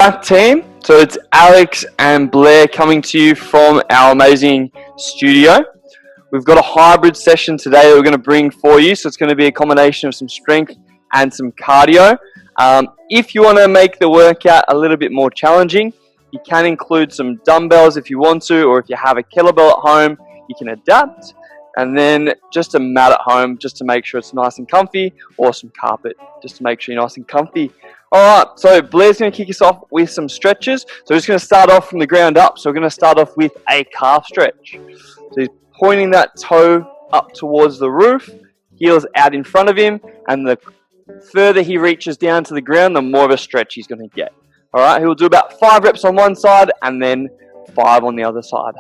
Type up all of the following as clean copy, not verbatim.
Back team, so it's Alex and Blair coming to you from our amazing studio. We've got a hybrid session today that we're going to bring for you, so it's going to be a combination of some strength and some cardio. If you want to make the workout a little bit more challenging, you can include some dumbbells if you want to, or if you have a kettlebell at home, you can adapt. And then just a mat at home, just to make sure it's nice and comfy, or some carpet, just to make sure you're nice and comfy. Alright, so Blair's going to kick us off with some stretches. So we're just going to start off from the ground up. So we're going to start off with a calf stretch. So he's pointing that toe up towards the roof, heels out in front of him, and the further he reaches down to the ground, the more of a stretch he's going to get. Alright, he'll do about 5 reps on one side, and then 5 on the other side.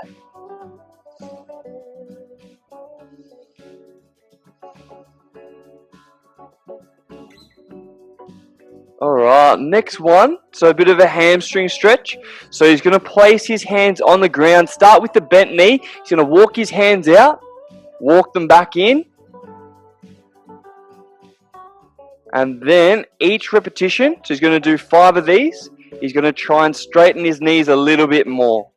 Alright, next one, so a bit of a hamstring stretch. So he's going to place his hands on the ground, start with the bent knee. He's going to walk his hands out, walk them back in. And then each repetition, so he's going to do 5 of these. He's going to try and straighten his knees a little bit more.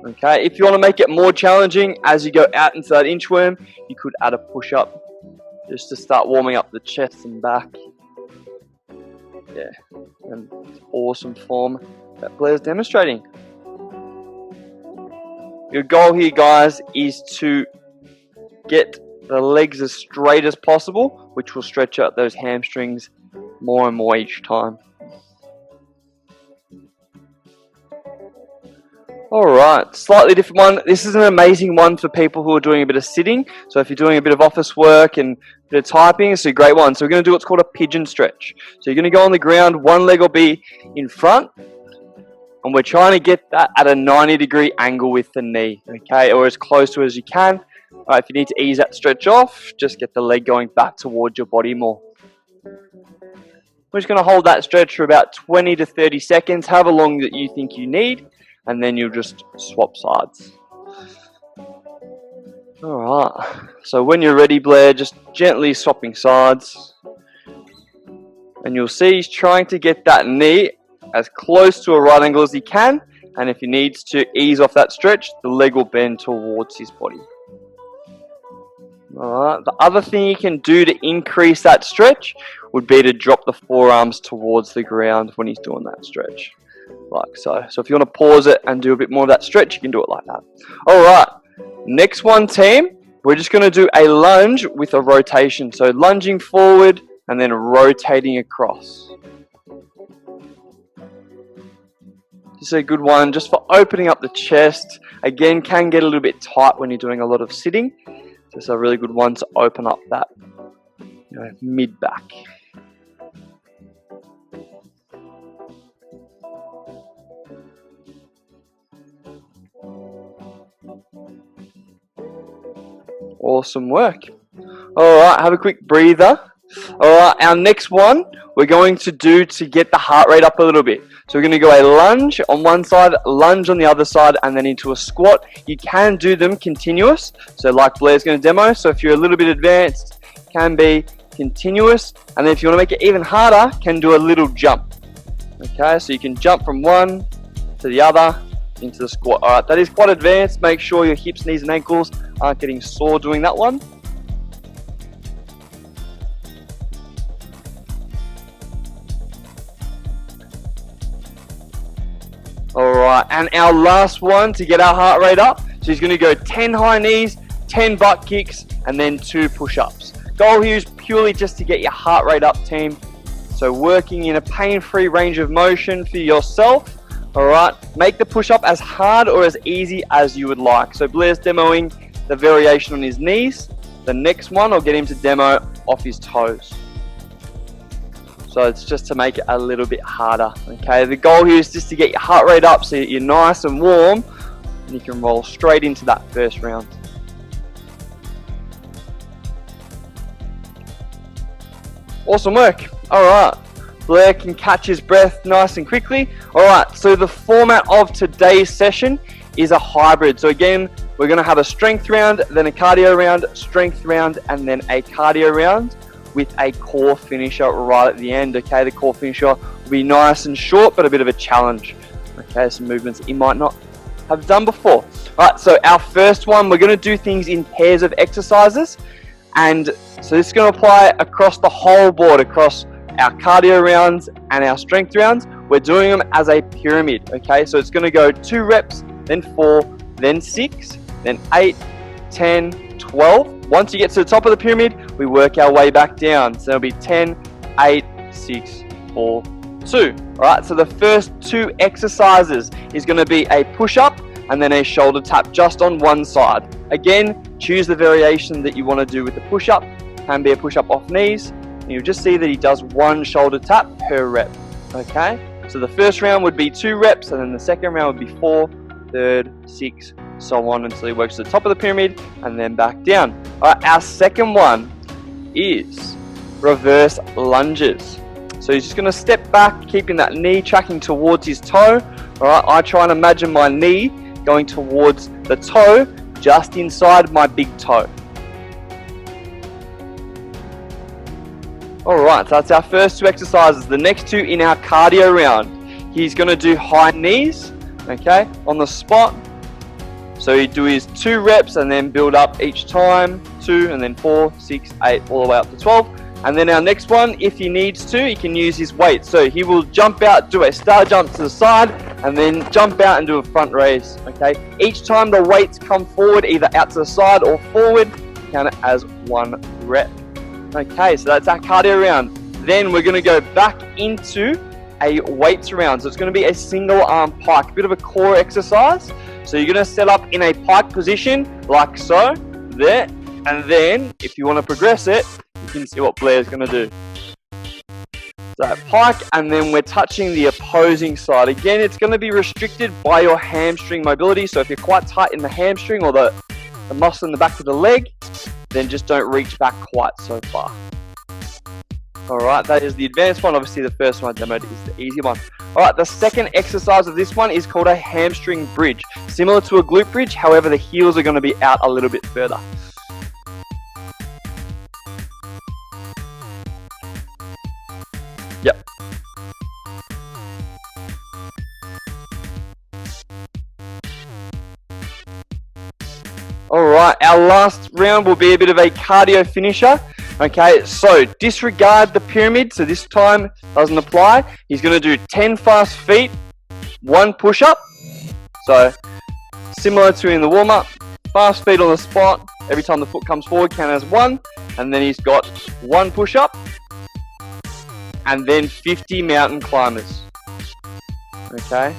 Okay, if you want to make it more challenging as you go out into that inchworm, you could add a push-up just to start warming up the chest and back. Yeah, and awesome form that Blair's demonstrating. Your goal here, guys, is to get the legs as straight as possible, which will stretch out those hamstrings more and more each time. Alright, slightly different one. This is an amazing one for people who are doing a bit of sitting. So if you're doing a bit of office work and a bit of typing, it's a great one. So we're going to do what's called a pigeon stretch. So you're going to go on the ground, one leg will be in front, and we're trying to get that at a 90-degree angle with the knee, okay, or as close to as you can. Alright, if you need to ease that stretch off, just get the leg going back towards your body more. We're just going to hold that stretch for about 20 to 30 seconds, however long that you think you need. And then you'll just swap sides. Alright, so when you're ready, Blair, just gently swapping sides. And you'll see he's trying to get that knee as close to a right angle as he can. And if he needs to ease off that stretch, the leg will bend towards his body. Alright, the other thing you can do to increase that stretch would be to drop the forearms towards the ground when he's doing that stretch. Like so. So if you want to pause it and do a bit more of that stretch, you can do it like that. Alright, next one, team. We're just going to do a lunge with a rotation. So lunging forward and then rotating across. This is a good one just for opening up the chest. Again, can get a little bit tight when you're doing a lot of sitting. So it's a really good one to open up that mid-back. Awesome work. Alright, have a quick breather. Alright, our next one we're going to do to get the heart rate up a little bit. So we're going to go a lunge on one side, lunge on the other side, and then into a squat. You can do them continuous, so like Blair's going to demo. So if you're a little bit advanced, can be continuous. And then if you want to make it even harder, can do a little jump. Okay, so you can jump from one to the other into the squat. Alright, that is quite advanced. Make sure your hips, knees and ankles aren't getting sore doing that one. Alright, and our last one to get our heart rate up. So he's going to go 10 high knees, 10 butt kicks, and then 2 push-ups. Goal here is purely just to get your heart rate up, team. So working in a pain-free range of motion for yourself. Alright, make the push-up as hard or as easy as you would like. So Blair's demoing the variation on his knees. The next one, I'll get him to demo off his toes. So it's just to make it a little bit harder. Okay, the goal here is just to get your heart rate up so you're nice and warm and you can roll straight into that first round. Awesome work. Alright, Blair can catch his breath nice and quickly. Alright, so the format of today's session is a hybrid. So again, we're going to have a strength round, then a cardio round, strength round, and then a cardio round with a core finisher right at the end. Okay, the core finisher will be nice and short, but a bit of a challenge. Okay, some movements that you might not have done before. Alright, so our first one, we're going to do things in pairs of exercises. And so this is going to apply across the whole board, across our cardio rounds and our strength rounds. We're doing them as a pyramid. Okay, so it's going to go 2 reps, then 4, then 6, then 8, 10, 12. Once you get to the top of the pyramid, we work our way back down. So it'll be 10, 8, 6, 4, 2. Alright, so the first 2 exercises is going to be a push-up and then a shoulder tap just on one side. Again, choose the variation that you want to do with the push-up. Can be a push-up off knees. And you'll just see that he does 1 shoulder tap per rep. Okay, so the first round would be 2 reps, and then the second round would be 4, third, 6, so on until he works to the top of the pyramid and then back down. Alright, our second one is reverse lunges. So he's just going to step back, keeping that knee tracking towards his toe. Alright, I try and imagine my knee going towards the toe, just inside my big toe. Alright, so that's our first 2 exercises. The next 2 in our cardio round, he's going to do high knees, okay, on the spot. So he'd do his 2 reps and then build up each time, 2 and then 4, 6, 8, all the way up to 12. And then our next one, if he needs to, he can use his weight. So he will jump out, do a star jump to the side, and then jump out and do a front raise. Okay. Each time the weights come forward, either out to the side or forward, count it as 1 rep. Okay, so that's our cardio round. Then we're going to go back into a weights round. So it's going to be a single arm pike, a bit of a core exercise. So you're going to set up in a pike position, like so, there, and then if you want to progress it, you can see what Blair's going to do. So pike, and then we're touching the opposing side. Again, it's going to be restricted by your hamstring mobility. So if you're quite tight in the hamstring or the muscle in the back of the leg, then just don't reach back quite so far. Alright, that is the advanced one. Obviously the first one I demoed is the easy one. Alright, the second exercise of this one is called a hamstring bridge. Similar to a glute bridge, however the heels are going to be out a little bit further. Yep. Alright, our last round will be a bit of a cardio finisher. Okay, so disregard the pyramid, so this time doesn't apply. He's going to do 10 fast feet, 1 push-up. So, similar to in the warm-up, fast feet on the spot. Every time the foot comes forward, count as 1. And then he's got 1 push-up. And then 50 mountain climbers. Okay.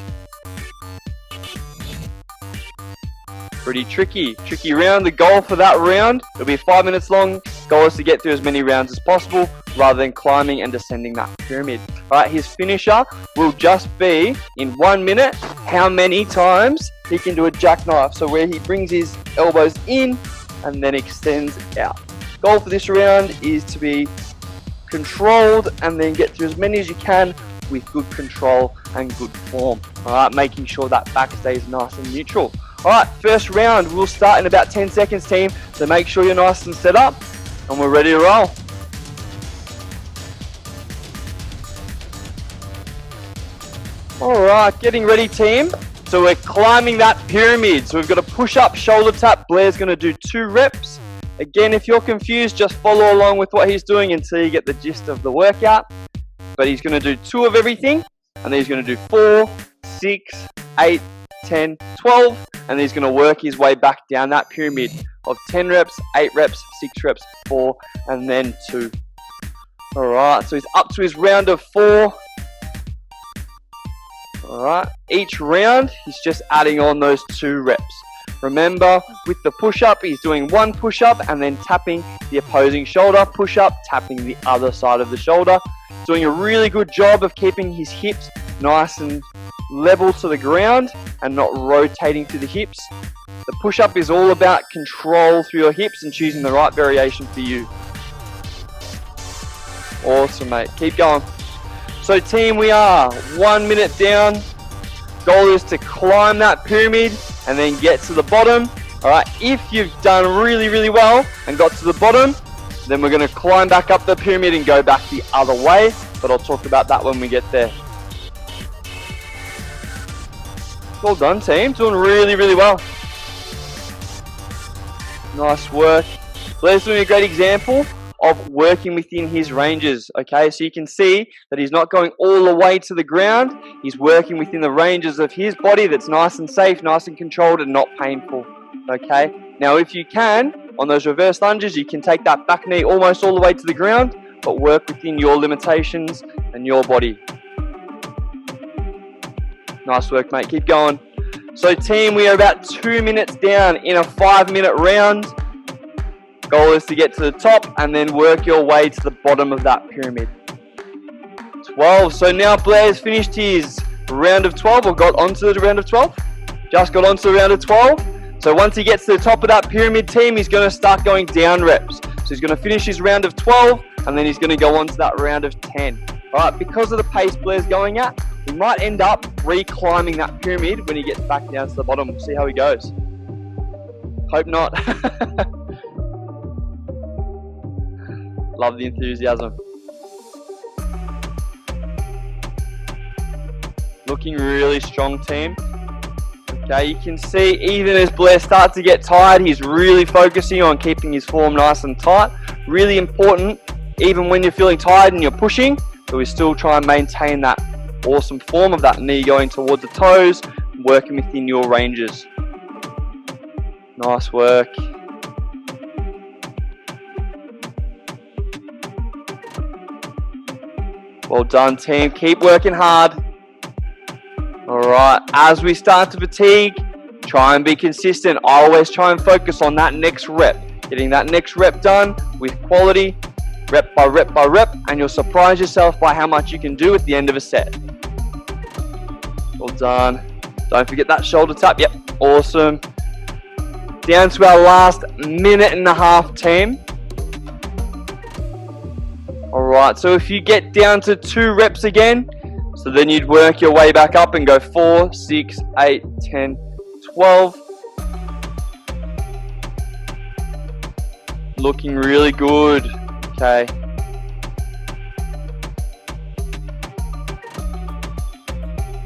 Pretty tricky round. The goal for that round, it'll be 5 minutes long. Goal is to get through as many rounds as possible rather than climbing and descending that pyramid. Alright, his finisher will just be in 1 minute how many times he can do a jackknife. So where he brings his elbows in and then extends out. Goal for this round is to be controlled and then get through as many as you can with good control and good form. Alright, making sure that back stays nice and neutral. Alright, first round, we'll start in about 10 seconds, team. So make sure you're nice and set up, and we're ready to roll. Alright, getting ready, team. So we're climbing that pyramid. So we've got a push-up, shoulder tap. Blair's going to do 2 reps. Again, if you're confused, just follow along with what he's doing until you get the gist of the workout. But he's going to do 2 of everything, and then he's going to do 4, 6, 8, 10, 12, and he's going to work his way back down that pyramid of 10 reps, 8 reps, 6 reps, 4, and then 2. Alright, so he's up to his round of 4. Alright, each round he's just adding on those 2 reps. Remember, with the push-up, he's doing 1 push-up and then tapping the opposing shoulder, push-up, tapping the other side of the shoulder. Doing a really good job of keeping his hips nice and level to the ground and not rotating through the hips. The push-up is all about control through your hips and choosing the right variation for you. Awesome, mate. Keep going. So team, we are 1 minute down. Goal is to climb that pyramid and then get to the bottom. Alright, if you've done really, really well and got to the bottom, then we're going to climb back up the pyramid and go back the other way. but I'll talk about that when we get there. Well done, team. Doing really, really well. Nice work. Blair's doing a great example of working within his ranges. Okay, so you can see that he's not going all the way to the ground. He's working within the ranges of his body that's nice and safe, nice and controlled, and not painful. Okay, now if you can, on those reverse lunges, you can take that back knee almost all the way to the ground, but work within your limitations and your body. Nice work, mate. Keep going. So team, we are about 2 minutes down in a 5-minute round. Goal is to get to the top and then work your way to the bottom of that pyramid. 12. So now Blair's finished his round of 12, or got onto the round of 12. Just got onto the round of 12. So once he gets to the top of that pyramid, team, he's going to start going down reps. So he's going to finish his round of 12, and then he's going to go on to that round of 10. All right, because of the pace Blair's going at, we might end up re-climbing that pyramid when he gets back down to the bottom. We'll see how he goes. Hope not. Love the enthusiasm. Looking really strong, team. Okay, you can see even as Blair starts to get tired, he's really focusing on keeping his form nice and tight. Really important, even when you're feeling tired and you're pushing, but we still try and maintain that awesome form of that knee going towards the toes, working within your ranges. Nice work. Well done, team. Keep working hard. Alright, as we start to fatigue, try and be consistent. I always try and focus on that next rep. Getting that next rep done with quality, rep by rep by rep, and you'll surprise yourself by how much you can do at the end of a set. Well done. Don't forget that shoulder tap. Yep, awesome. Down to our last minute and a half, team. Alright, so if you get down to 2 reps again, so then you'd work your way back up and go 4, 6, 8, 10, 12. Looking really good. Okay.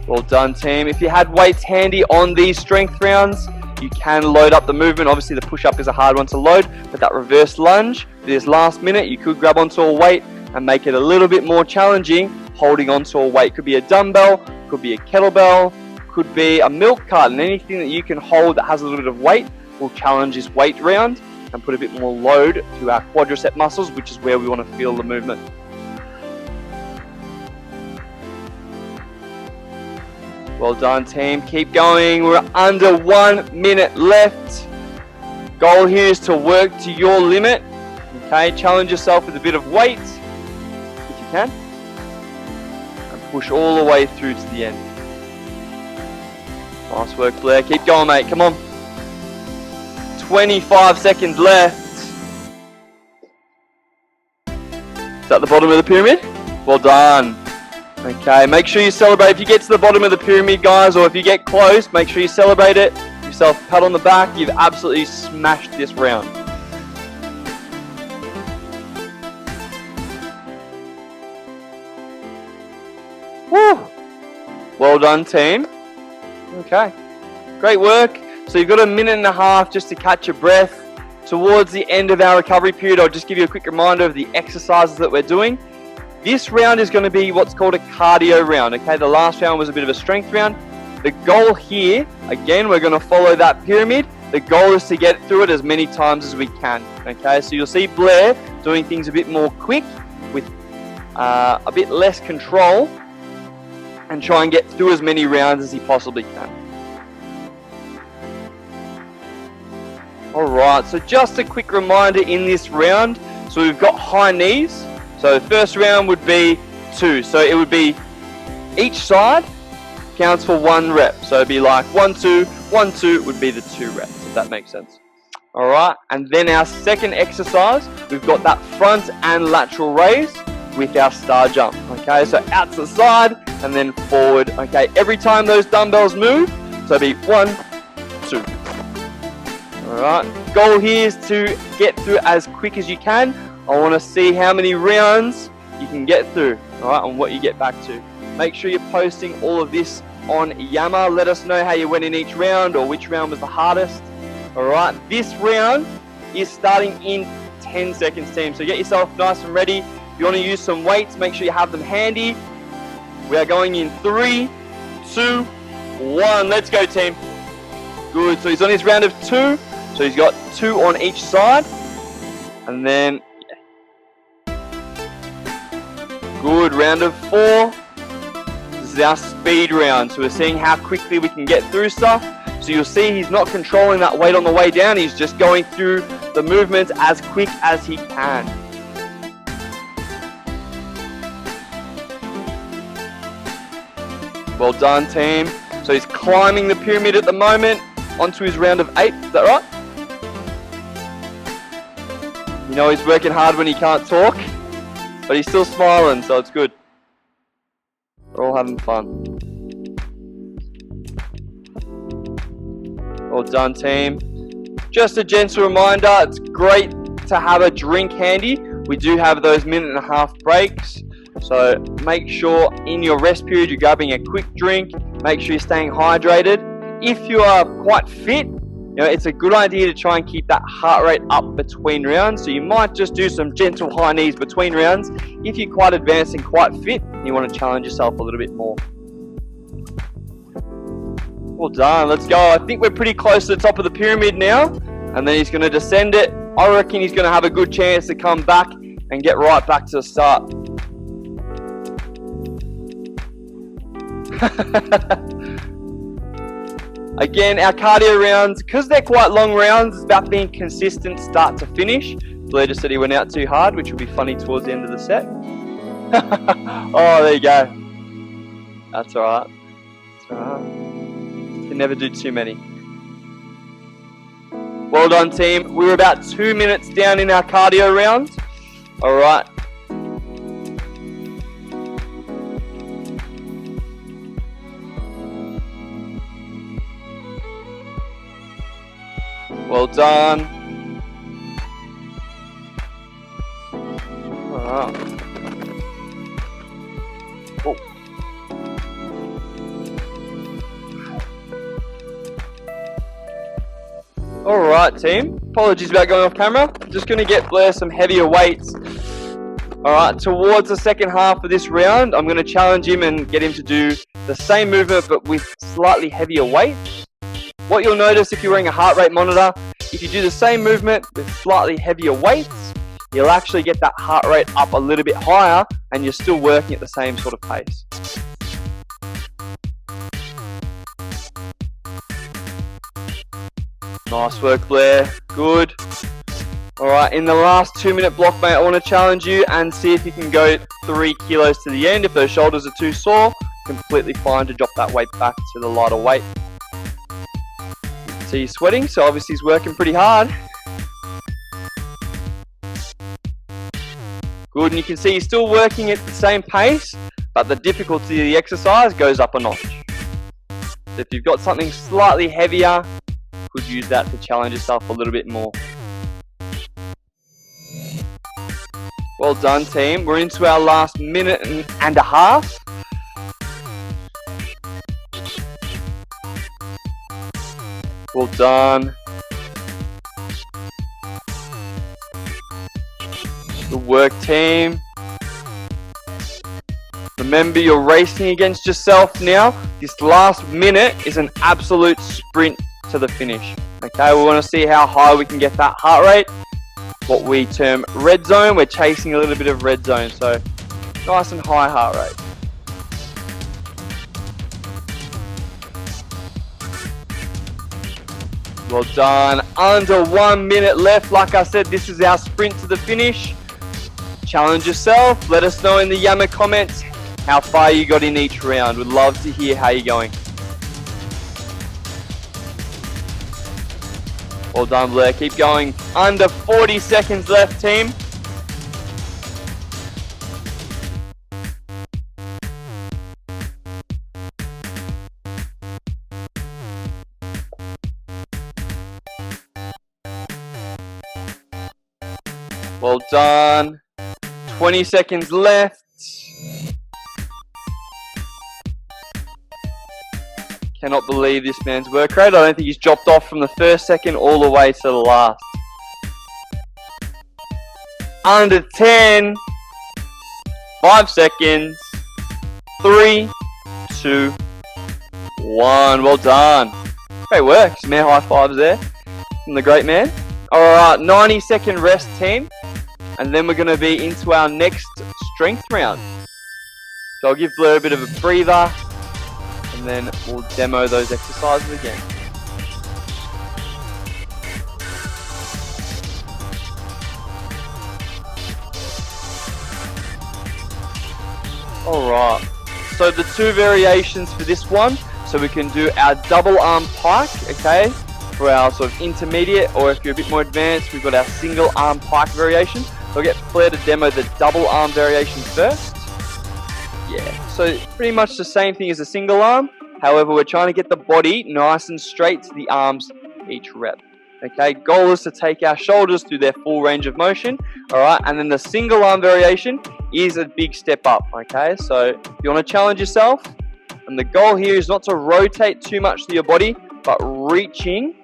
Well done, team. If you had weights handy on these strength rounds, you can load up the movement. Obviously, the push-up is a hard one to load, but that reverse lunge, this last minute, you could grab onto a weight and make it a little bit more challenging. Holding onto a weight could be a dumbbell, could be a kettlebell, could be a milk carton. Anything that you can hold that has a little bit of weight will challenge this weight round and put a bit more load to our quadricep muscles, which is where we want to feel the movement. Well done, team. Keep going. We're under 1 minute left. Goal here is to work to your limit. Okay, challenge yourself with a bit of weight if you can. Push all the way through to the end. Nice work, Blair. Keep going, mate. Come on. 25 seconds left. Is that the bottom of the pyramid? Well done. Okay, make sure you celebrate. If you get to the bottom of the pyramid, guys, or if you get close, make sure you celebrate it. Give yourself a pat on the back. You've absolutely smashed this round. Woo! Well done, team. Okay, great work. So you've got a minute and a half just to catch your breath. Towards the end of our recovery period, I'll just give you a quick reminder of the exercises that we're doing. This round is going to be what's called a cardio round. Okay, the last round was a bit of a strength round. The goal here, again, we're going to follow that pyramid. The goal is to get through it as many times as we can. Okay, so you'll see Blair doing things a bit more quick with a bit less control, and try and get through as many rounds as he possibly can. Alright, so just a quick reminder in this round. So we've got high knees. So the first round would be 2. So it would be each side counts for 1 rep. So it'd be like 1, 2, 1, 2 would be the 2 reps, if that makes sense. Alright, and then our second exercise, we've got that front and lateral raise with our star jump. Okay, so out to the side and then forward. Okay, every time those dumbbells move, so it'd be 1, 2. Alright, goal here is to get through as quick as you can. I want to see how many rounds you can get through. alright, on what you get back to. Make sure you're posting all of this on Yammer. Let us know how you went in each round or which round was the hardest. Alright, this round is starting in 10 seconds, team. So get yourself nice and ready. If you want to use some weights, make sure you have them handy. We are going in 3, 2, 1. Let's go, team. Good. So he's on his round of 2. So he's got 2 on each side. And then, good. Round of 4. This is our speed round. So we're seeing how quickly we can get through stuff. So you'll see he's not controlling that weight on the way down. He's just going through the movements as quick as he can. Well done, team. So he's climbing the pyramid at the moment onto his round of 8. Is that right? You know he's working hard when he can't talk, but he's still smiling, so it's good. We're all having fun. Well done, team. Just a gentle reminder, it's great to have a drink handy. We do have those 1.5-minute breaks. So make sure in your rest period you're grabbing a quick drink. Make sure you're staying hydrated. If you are quite fit, it's a good idea to try and keep that heart rate up between rounds. So you might just do some gentle high knees between rounds. If you're quite advanced and quite fit, you want to challenge yourself a little bit more. Well done, let's go. I think we're pretty close to the top of the pyramid now. And then he's going to descend it. I reckon he's going to have a good chance to come back and get right back to the start. Again, our cardio rounds, because they're quite long rounds, it's about being consistent start to finish. Blair just said he went out too hard, which will be funny towards the end of the set. Oh, there you go. That's alright. That's alright. Can never do too many. Well done, team. We're about 2 minutes down in our cardio round. Alright. Well done. Alright. Oh. Alright, team. Apologies about going off camera. Just going to get Blair some heavier weights. Alright, towards the second half of this round, I'm going to challenge him and get him to do the same movement but with slightly heavier weights. What you'll notice if you're wearing a heart rate monitor, if you do the same movement with slightly heavier weights, you'll actually get that heart rate up a little bit higher and you're still working at the same sort of pace. Nice work, Blair. Good. Alright, in the last 2-minute block, mate, I want to challenge you and see if you can go 3 kilos to the end. If those shoulders are too sore, completely fine to drop that weight back to the lighter weight. So he's sweating, so obviously he's working pretty hard. Good, and you can see he's still working at the same pace, but the difficulty of the exercise goes up a notch. So if you've got something slightly heavier, you could use that to challenge yourself a little bit more. Well done, team. We're into our last 1.5 minutes. Well done. Good work, team. Remember, you're racing against yourself now. This last minute is an absolute sprint to the finish. Okay, we want to see how high we can get that heart rate. What we term red zone. We're chasing a little bit of red zone, so nice and high heart rate. Well done. Under 1 minute left. Like I said, this is our sprint to the finish. Challenge yourself. Let us know in the Yammer comments how far you got in each round. We'd love to hear how you're going. Well done, Blair. Keep going. Under 40 seconds left, team. Well done. 20 seconds left. Cannot believe this man's work rate. I don't think he's dropped off from the first second all the way to the last. Under 10. 5 seconds. 3, 2, 1. Well done. Great work. Some air high fives there from the great man. Alright, 90-second rest, team. And then we're going to be into our next strength round. So I'll give Blair a bit of a breather. And then we'll demo those exercises again. Alright, so the two variations for this one, so we can do our double arm pike, okay, for our sort of intermediate, or if you're a bit more advanced, we've got our single arm pike variation. So I'll get Blair to demo the double arm variation first. Yeah, so pretty much the same thing as a single arm. However, we're trying to get the body nice and straight to the arms each rep. Okay, goal is to take our shoulders through their full range of motion. Alright, and then the single arm variation is a big step up. Okay, so if you want to challenge yourself, and the goal here is not to rotate too much to your body, but reaching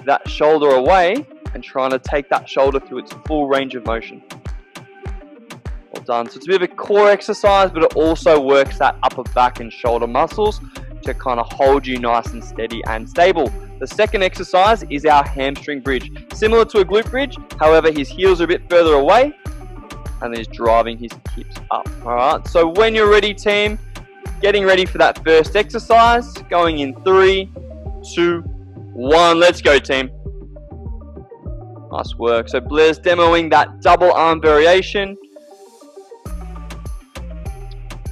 that shoulder away and trying to take that shoulder through its full range of motion. Well done. So it's a bit of a core exercise, but it also works that upper back and shoulder muscles to kind of hold you nice and steady and stable. The second exercise is our hamstring bridge. Similar to a glute bridge, however his heels are a bit further away and he's driving his hips up. Alright, so when you're ready, team, getting ready for that first exercise, going in 3, 2, 1, let's go, team. Nice work. So Blair's demoing that double arm variation.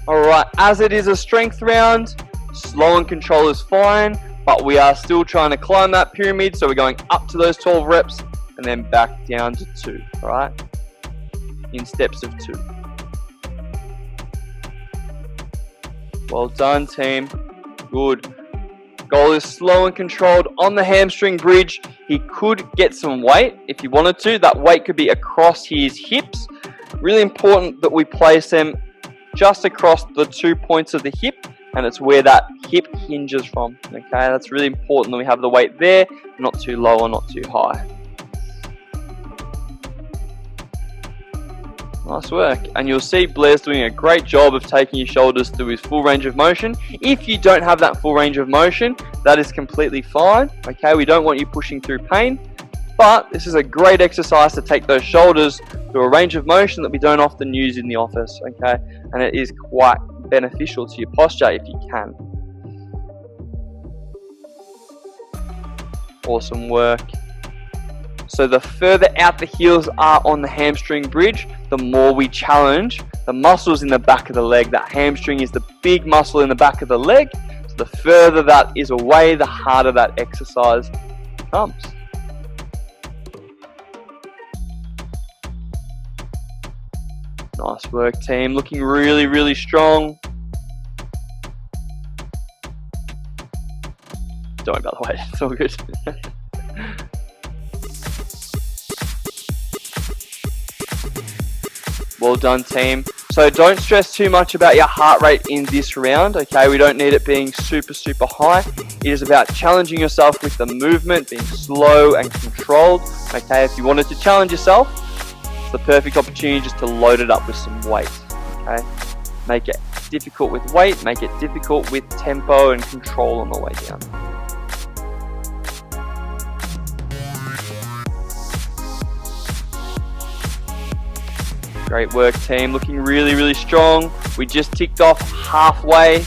Alright, as it is a strength round, slow and control is fine, but we are still trying to climb that pyramid, so we're going up to those 12 reps and then back down to 2, alright? In steps of 2. Well done, team. Good. Goal is slow and controlled. On the hamstring bridge, he could get some weight if he wanted to. That weight could be across his hips. Really important that we place them just across the 2 points of the hip, and it's where that hip hinges from. Okay, that's really important that we have the weight there, not too low or not too high. Nice work. And you'll see Blair's doing a great job of taking your shoulders through his full range of motion. If you don't have that full range of motion, that is completely fine. Okay, we don't want you pushing through pain, but this is a great exercise to take those shoulders through a range of motion that we don't often use in the office. Okay, and it is quite beneficial to your posture if you can. Awesome work. So the further out the heels are on the hamstring bridge, the more we challenge the muscles in the back of the leg. That hamstring is the big muscle in the back of the leg. So the further that is away, the harder that exercise becomes. Nice work, team. Looking really, really strong. Don't worry about the weight. It's all good. Well done, team. So don't stress too much about your heart rate in this round, okay? We don't need it being super, super high. It is about challenging yourself with the movement, being slow and controlled, okay? If you wanted to challenge yourself, it's the perfect opportunity just to load it up with some weight, okay? Make it difficult with weight, make it difficult with tempo and control on the way down. Great work, team. Looking really, really strong. We just ticked off halfway.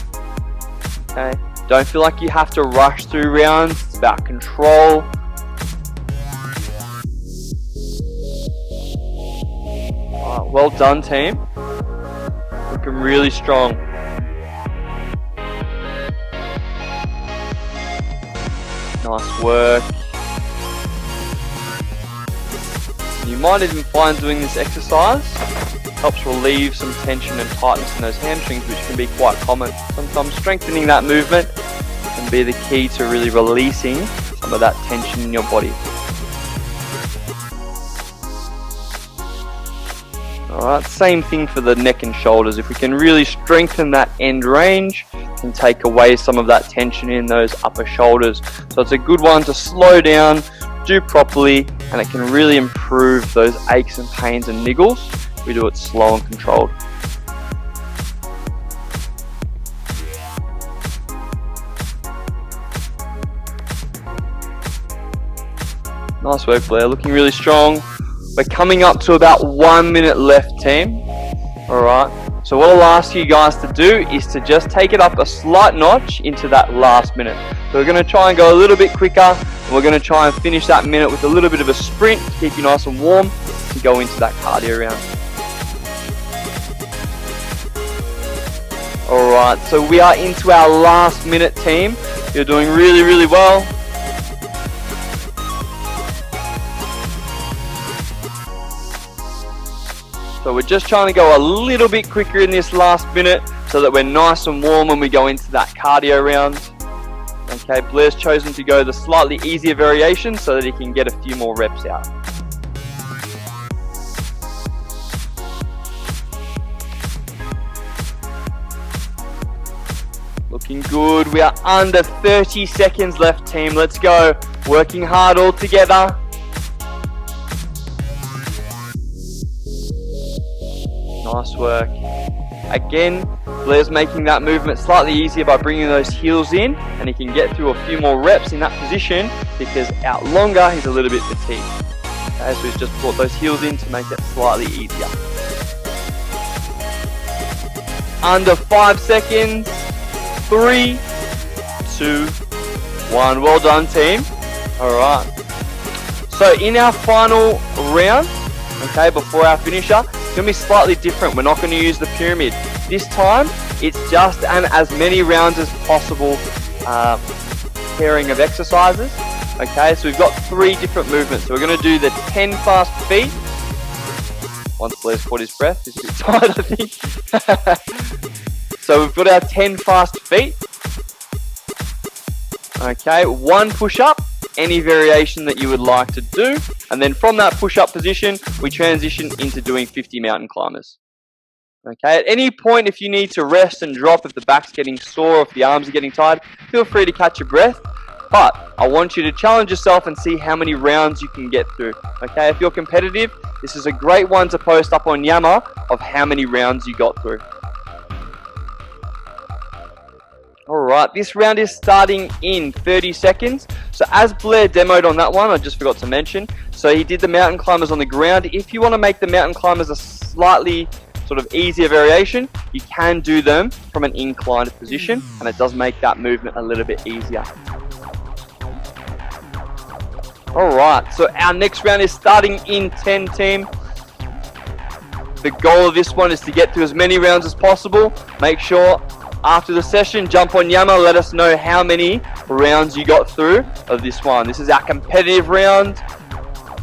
Okay. Don't feel like you have to rush through rounds. It's about control. Right, well done, team. Looking really strong. Nice work. You might even find doing this exercise helps relieve some tension and tightness in those hamstrings, which can be quite common. Sometimes strengthening that movement can be the key to really releasing some of that tension in your body. Alright, same thing for the neck and shoulders. If we can really strengthen that end range, can take away some of that tension in those upper shoulders. So it's a good one to slow down, do properly, and it can really improve those aches and pains and niggles if we do it slow and controlled. Nice work, Blair, looking really strong. We're coming up to about 1 minute left, team. Alright, so what I'll ask you guys to do is to just take it up a slight notch into that last minute. So we're going to try and go a little bit quicker, and we're going to try and finish that minute with a little bit of a sprint to keep you nice and warm to go into that cardio round. Alright, so we are into our last minute, team. You're doing really, really well. So we're just trying to go a little bit quicker in this last minute so that we're nice and warm when we go into that cardio round. Okay, Blair's chosen to go the slightly easier variation so that he can get a few more reps out. Looking good. We are under 30 seconds left, team. Let's go. Working hard all together. Nice work. Again, Blair's making that movement slightly easier by bringing those heels in, and he can get through a few more reps in that position because out longer he's a little bit fatigued. Okay, so he's just brought those heels in to make it slightly easier. Under 5 seconds. 3, 2, 1. Well done, team. Alright. So in our final round, okay, before our finisher, it's going to be slightly different. We're not going to use the pyramid. This time, it's just as many rounds as possible pairing of exercises. Okay, so we've got 3 different movements. So we're going to do the 10 fast feet. Once Blair's caught his breath, he's a bit tired, I think. So we've got our 10 fast feet. Okay, 1 push-up, any variation that you would like to do. And then from that push-up position, we transition into doing 50 mountain climbers. Okay, at any point, if you need to rest and drop, if the back's getting sore, or if the arms are getting tired, feel free to catch your breath. But I want you to challenge yourself and see how many rounds you can get through. Okay, if you're competitive, this is a great one to post up on Yammer of how many rounds you got through. Alright, this round is starting in 30 seconds. So as Blair demoed on that one, I just forgot to mention, so he did the mountain climbers on the ground. If you want to make the mountain climbers a slightly sort of easier variation, you can do them from an inclined position, and it does make that movement a little bit easier. Alright, so our next round is starting in 10, team. The goal of this one is to get through as many rounds as possible. Make sure after the session, jump on Yammer, let us know how many rounds you got through of this one. This is our competitive round.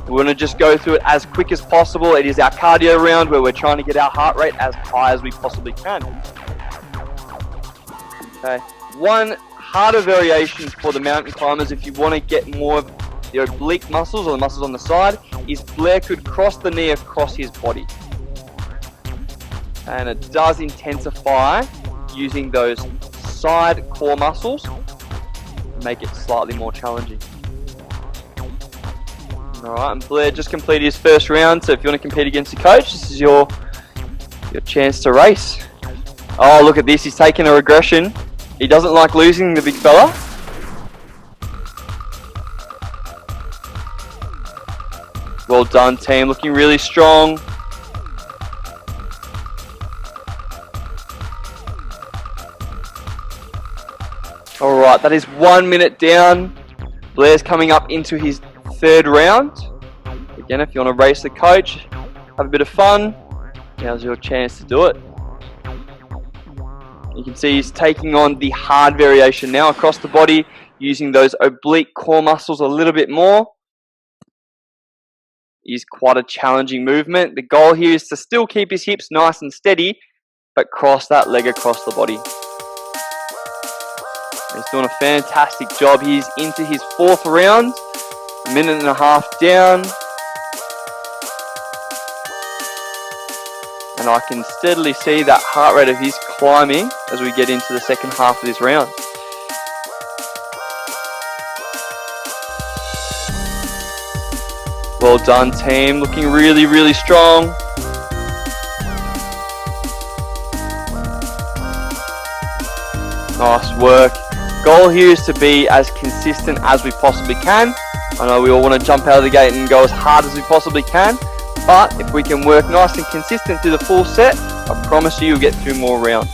We're going to just go through it as quick as possible. It is our cardio round where we're trying to get our heart rate as high as we possibly can. Okay, one harder variation for the mountain climbers if you want to get more of the oblique muscles or the muscles on the side is Blair could cross the knee across his body. And it does intensify using those side core muscles to make it slightly more challenging. Alright, and Blair just completed his first round, so if you want to compete against the coach, this is your chance to race. Oh, look at this, he's taking a regression. He doesn't like losing, the big fella. Well done, team, looking really strong. Alright, that is 1 minute down. Blair's coming up into his 3rd round. Again, if you want to race the coach, have a bit of fun, now's your chance to do it. You can see he's taking on the hard variation now across the body, using those oblique core muscles a little bit more. It is quite a challenging movement. The goal here is to still keep his hips nice and steady, but cross that leg across the body. He's doing a fantastic job. He's into his 4th round, 1.5 minutes down. And I can steadily see that heart rate of his climbing as we get into the second half of this round. Well done, team. Looking really, really strong. Nice work. Goal here is to be as consistent as we possibly can. I know we all want to jump out of the gate and go as hard as we possibly can, but if we can work nice and consistent through the full set, I promise you'll get through more rounds.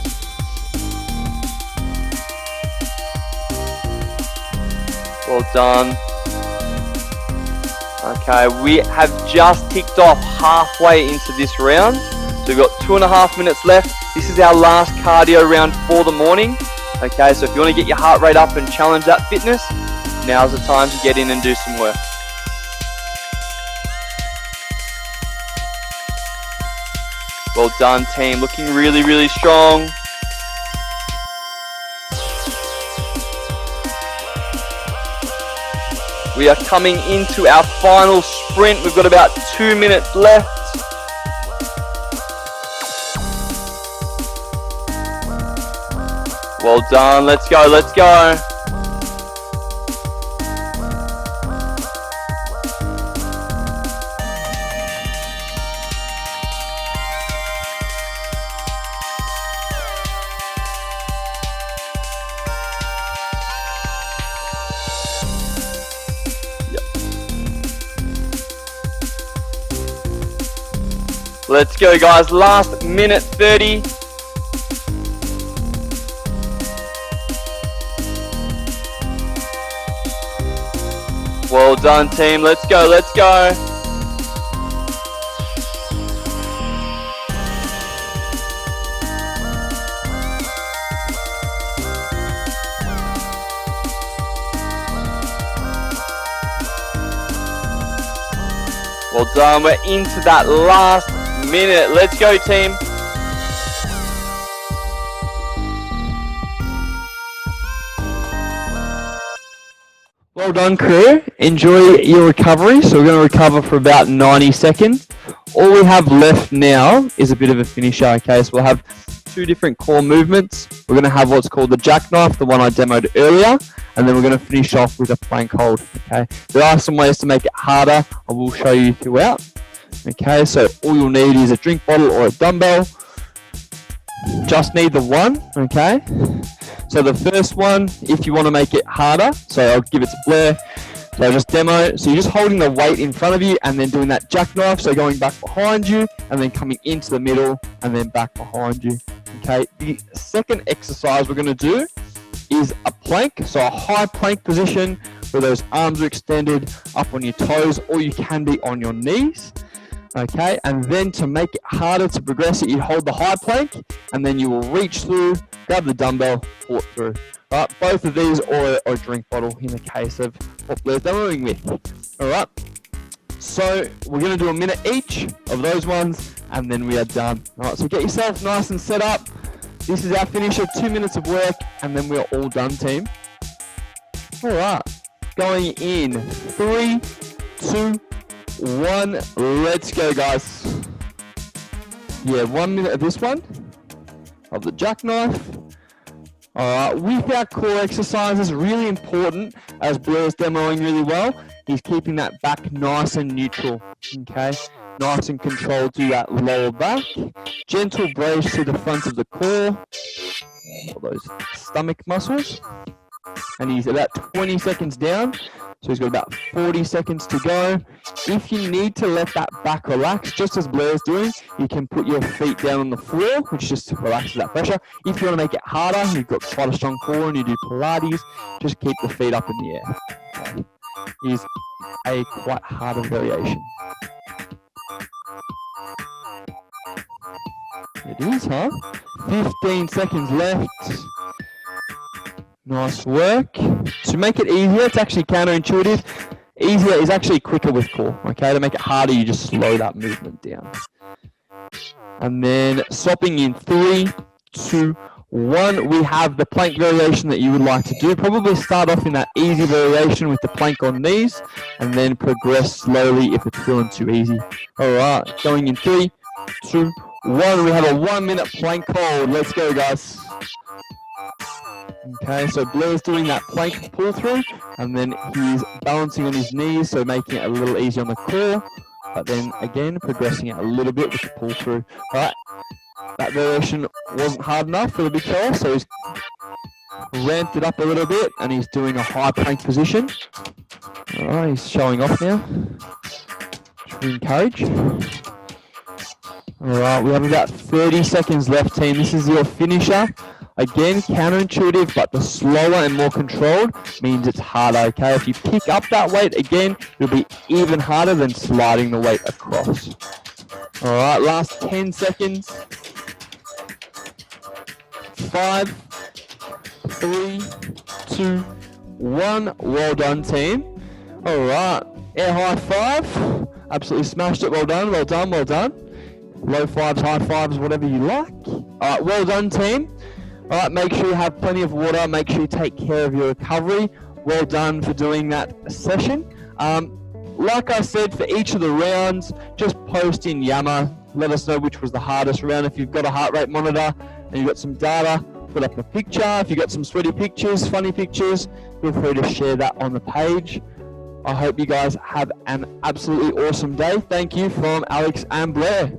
Well done. Okay, we have just ticked off halfway into this round. So we've got 2.5 minutes left. This is our last cardio round for the morning. Okay, so if you want to get your heart rate up and challenge that fitness, now's the time to get in and do some work. Well done, team. Looking really, really strong. We are coming into our final sprint. We've got about 2 minutes left. Well done. Let's go. Let's go. Let's go, guys. Last minute 30. Well done, team. Let's go. Let's go. Well done. We're into that last minute. Let's go, team. Well done, crew. Enjoy your recovery. So we're going to recover for about 90 seconds. All we have left now is a bit of a finisher. Okay, so we'll have 2 different core movements. We're going to have what's called the jackknife, the one I demoed earlier, and then we're going to finish off with a plank hold. Okay, there are some ways to make it harder. I will show you throughout. Okay, so all you'll need is a drink bottle or a dumbbell. Just need the one. Okay, so the first one, if you want to make it harder, so I'll give it to Blair. So I'll just demo. So you're just holding the weight in front of you and then doing that jackknife. So going back behind you and then coming into the middle and then back behind you. Okay, the second exercise we're going to do is a plank. So a high plank position where those arms are extended up on your toes, or you can be on your knees. Okay, and then to make it harder to progress it, you hold the high plank and then you will reach through, grab the dumbbell, pull it through. Right, both of these or a drink bottle in the case of what Blair's demoing with. Alright, so we're going to do a minute each of those ones and then we are done. Alright, so get yourself nice and set up. This is our finisher, 2 minutes of work and then we're all done, team. Alright, going in 3, 2, 1, let's go, guys. Yeah, 1 minute of this one, of the jackknife. Alright, with our core exercises, really important, as Blair's demoing really well, he's keeping that back nice and neutral, okay? Nice and controlled through that lower back. Gentle brace to the front of the core, all those stomach muscles. And he's about 20 seconds down, so he's got about 40 seconds to go. If you need to let that back relax, just as Blair's doing, you can put your feet down on the floor, which just relaxes that pressure. If you want to make it harder, you've got quite a strong core and you do Pilates, just keep the feet up in the air. Okay. Is a quite harder variation. It is, huh? 15 seconds left. Nice work. To make it easier, it's actually counterintuitive. Easier is actually quicker with core. Okay, to make it harder, you just slow that movement down. And then swapping in 3, 2, 1. We have the plank variation that you would like to do. Probably start off in that easy variation with the plank on knees, and then progress slowly if it's feeling too easy. All right, going in 3, 2, 1. We have a 1 minute plank hold. Let's go, guys. Okay, so Blair's doing that plank pull through, and then he's balancing on his knees, so making it a little easier on the core, but then again progressing it a little bit with the pull through. All right, that variation wasn't hard enough for the big fella, so he's ramped it up a little bit, and he's doing a high plank position. All right, he's showing off now, which we encourage. All right, we have about 30 seconds left, team. This is your finisher. Again, counterintuitive, but the slower and more controlled means it's harder, okay? If you pick up that weight, again, it'll be even harder than sliding the weight across. All right, last 10 seconds. 5, 3, 2, 1. Well done, team. All right, air high five. Absolutely smashed it. Well done, well done, well done. Low fives, high fives, whatever you like. All right, well done, team. All right, make sure you have plenty of water. Make sure you take care of your recovery. Well done for doing that session. Like I said, for each of the rounds, just post in Yammer. Let us know which was the hardest round. If you've got a heart rate monitor and you've got some data, put up a picture. If you've got some sweaty pictures, funny pictures, feel free to share that on the page. I hope you guys have an absolutely awesome day. Thank you from Alex and Blair.